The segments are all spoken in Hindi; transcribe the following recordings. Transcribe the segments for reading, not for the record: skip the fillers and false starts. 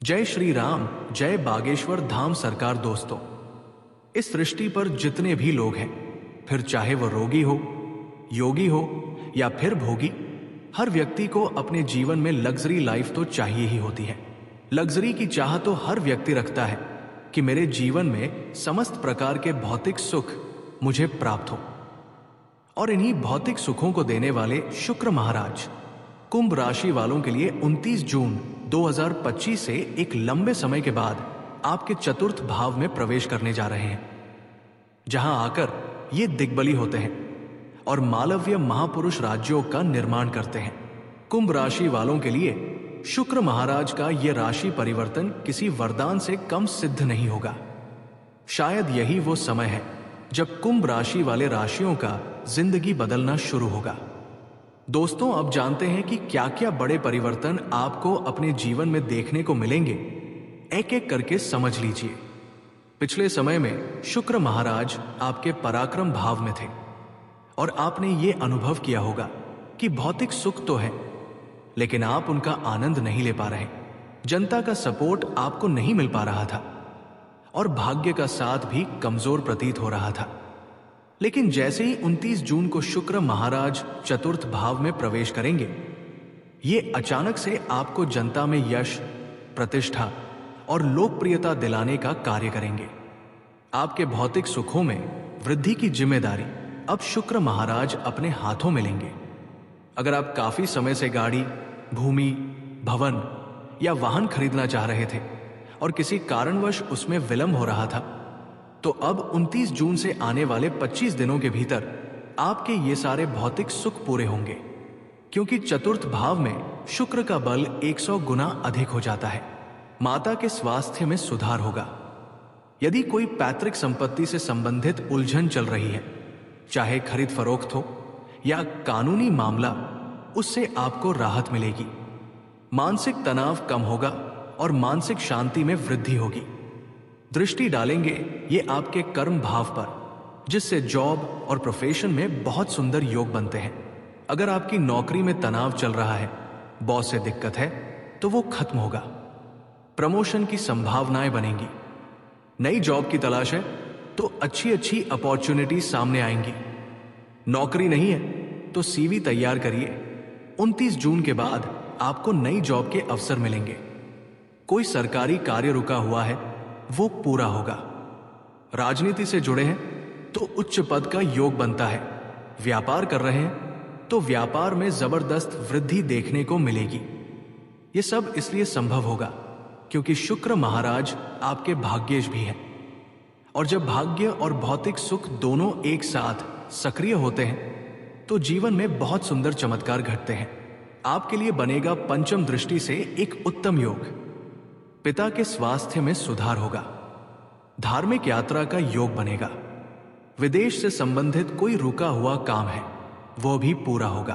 जय श्री राम, जय बागेश्वर धाम सरकार। दोस्तों, इस सृष्टि पर जितने भी लोग हैं, फिर चाहे वो रोगी हो, योगी हो या फिर भोगी, हर व्यक्ति को अपने जीवन में लग्जरी लाइफ तो चाहिए ही होती है। लग्जरी की चाह तो हर व्यक्ति रखता है कि मेरे जीवन में समस्त प्रकार के भौतिक सुख मुझे प्राप्त हो। और इन्हीं भौतिक सुखों को देने वाले शुक्र महाराज कुंभ राशि वालों के लिए 29 जून 2025 से एक लंबे समय के बाद आपके चतुर्थ भाव में प्रवेश करने जा रहे हैं, जहां आकर ये दिग्बली होते हैं और मालव्य महापुरुष राज्यों का निर्माण करते हैं। कुंभ राशि वालों के लिए शुक्र महाराज का यह राशि परिवर्तन किसी वरदान से कम सिद्ध नहीं होगा। शायद यही वो समय है जब कुंभ राशि वाले राशियों का जिंदगी बदलना शुरू होगा। दोस्तों, अब जानते हैं कि क्या क्या बड़े परिवर्तन आपको अपने जीवन में देखने को मिलेंगे। एक एक करके समझ लीजिए। पिछले समय में शुक्र महाराज आपके पराक्रम भाव में थे और आपने ये अनुभव किया होगा कि भौतिक सुख तो है, लेकिन आप उनका आनंद नहीं ले पा रहे। जनता का सपोर्ट आपको नहीं मिल पा रहा था और भाग्य का साथ भी कमजोर प्रतीत हो रहा था। लेकिन जैसे ही 29 जून को शुक्र महाराज चतुर्थ भाव में प्रवेश करेंगे, ये अचानक से आपको जनता में यश, प्रतिष्ठा और लोकप्रियता दिलाने का कार्य करेंगे। आपके भौतिक सुखों में वृद्धि की जिम्मेदारी अब शुक्र महाराज अपने हाथों में लेंगे। अगर आप काफी समय से गाड़ी, भूमि, भवन या वाहन खरीदना चाह रहे थे और किसी कारणवश उसमें विलंब हो रहा था, तो अब 29 जून से आने वाले 25 दिनों के भीतर आपके ये सारे भौतिक सुख पूरे होंगे, क्योंकि चतुर्थ भाव में शुक्र का बल 100 गुना अधिक हो जाता है। माता के स्वास्थ्य में सुधार होगा। यदि कोई पैतृक संपत्ति से संबंधित उलझन चल रही है, चाहे खरीद फरोख्त हो या कानूनी मामला, उससे आपको राहत मिलेगी। मानसिक तनाव कम होगा और मानसिक शांति में वृद्धि होगी। दृष्टि डालेंगे ये आपके कर्म भाव पर, जिससे जॉब और प्रोफेशन में बहुत सुंदर योग बनते हैं। अगर आपकी नौकरी में तनाव चल रहा है, बॉस से दिक्कत है, तो वो खत्म होगा। प्रमोशन की संभावनाएं बनेंगी। नई जॉब की तलाश है तो अच्छी अच्छी अपॉर्चुनिटी सामने आएंगी। नौकरी नहीं है तो सीवी तैयार करिए। 29 जून के बाद आपको नई जॉब के अवसर मिलेंगे। कोई सरकारी कार्य रुका हुआ है, वो पूरा होगा। राजनीति से जुड़े हैं तो उच्च पद का योग बनता है। व्यापार कर रहे हैं तो व्यापार में जबरदस्त वृद्धि देखने को मिलेगी। ये सब इसलिए संभव होगा क्योंकि शुक्र महाराज आपके भाग्येश भी हैं। और जब भाग्य और भौतिक सुख दोनों एक साथ सक्रिय होते हैं तो जीवन में बहुत सुंदर चमत्कार घटते हैं। आपके लिए बनेगा पंचम दृष्टि से एक उत्तम योग। पिता के स्वास्थ्य में सुधार होगा। धार्मिक यात्रा का योग बनेगा। विदेश से संबंधित कोई रुका हुआ काम है, वो भी पूरा होगा।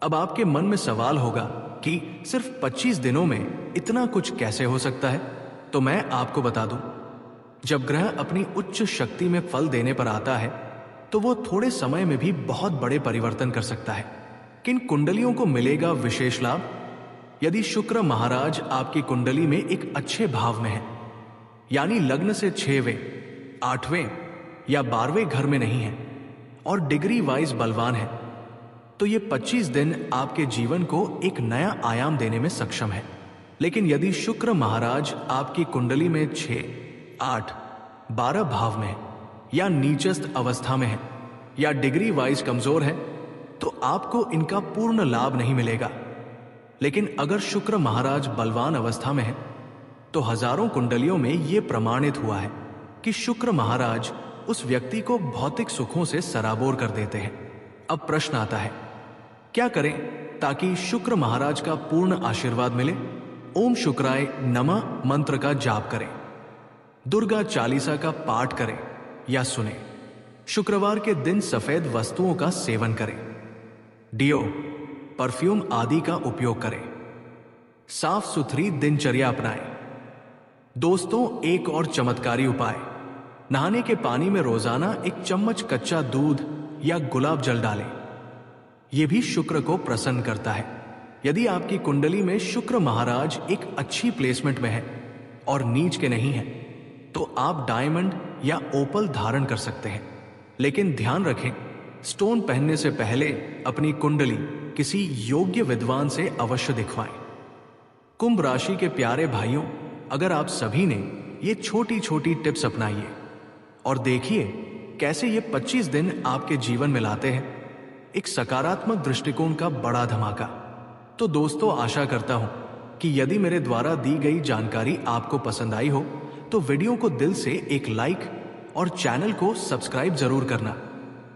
अब आपके मन में सवाल होगा कि सिर्फ 25 दिनों में इतना कुछ कैसे हो सकता है? तो मैं आपको बता दूं, जब ग्रह अपनी उच्च शक्ति में फल देने पर आता है तो वो थोड़े समय में भी बहुत बड़े परिवर्तन कर सकता है। किन कुंडलियों को मिलेगा विशेष लाभ? यदि शुक्र महाराज आपकी कुंडली में एक अच्छे भाव में है, यानी लग्न से 6वें, 8वें या 12वें घर में नहीं है और डिग्री वाइज बलवान है, तो ये 25 दिन आपके जीवन को एक नया आयाम देने में सक्षम है। लेकिन यदि शुक्र महाराज आपकी कुंडली में 6, 8, 12 भाव में है या नीचस्थ अवस्था में है या डिग्री वाइज कमजोर है, तो आपको इनका पूर्ण लाभ नहीं मिलेगा। लेकिन अगर शुक्र महाराज बलवान अवस्था में है तो हजारों कुंडलियों में यह प्रमाणित हुआ है कि शुक्र महाराज उस व्यक्ति को भौतिक सुखों से सराबोर कर देते हैं। अब प्रश्न आता है, क्या करें ताकि शुक्र महाराज का पूर्ण आशीर्वाद मिले? ओम शुक्राय नमः मंत्र का जाप करें, दुर्गा चालीसा का पाठ करें या सुने। शुक्रवार के दिन सफेद वस्तुओं का सेवन करें। डियो, परफ्यूम आदि का उपयोग करें। साफ सुथरी दिनचर्या अपनाएं। दोस्तों, एक और चमत्कारी उपाय, नहाने के पानी में रोजाना 1 चम्मच कच्चा दूध या गुलाब जल डालें। यह भी शुक्र को प्रसन्न करता है। यदि आपकी कुंडली में शुक्र महाराज एक अच्छी प्लेसमेंट में है और नीच के नहीं है, तो आप डायमंड या ओपल धारण कर सकते हैं। लेकिन ध्यान रखें, स्टोन पहनने से पहले अपनी कुंडली किसी योग्य विद्वान से अवश्य दिखवाएं। कुंभ राशि के प्यारे भाइयों, अगर आप सभी ने ये छोटी छोटी टिप्स अपनाइए और देखिए कैसे ये 25 दिन आपके जीवन में लाते हैं एक सकारात्मक दृष्टिकोण का बड़ा धमाका। तो दोस्तों, आशा करता हूं कि यदि मेरे द्वारा दी गई जानकारी आपको पसंद आई हो तो वीडियो को दिल से एक लाइक और चैनल को सब्सक्राइब जरूर करना,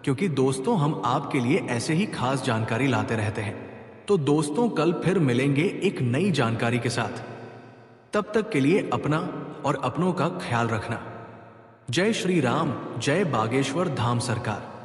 क्योंकि दोस्तों हम आपके लिए ऐसे ही खास जानकारी लाते रहते हैं। तो दोस्तों, कल फिर मिलेंगे एक नई जानकारी के साथ। तब तक के लिए अपना और अपनों का ख्याल रखना। जय श्री राम, जय बागेश्वर धाम सरकार।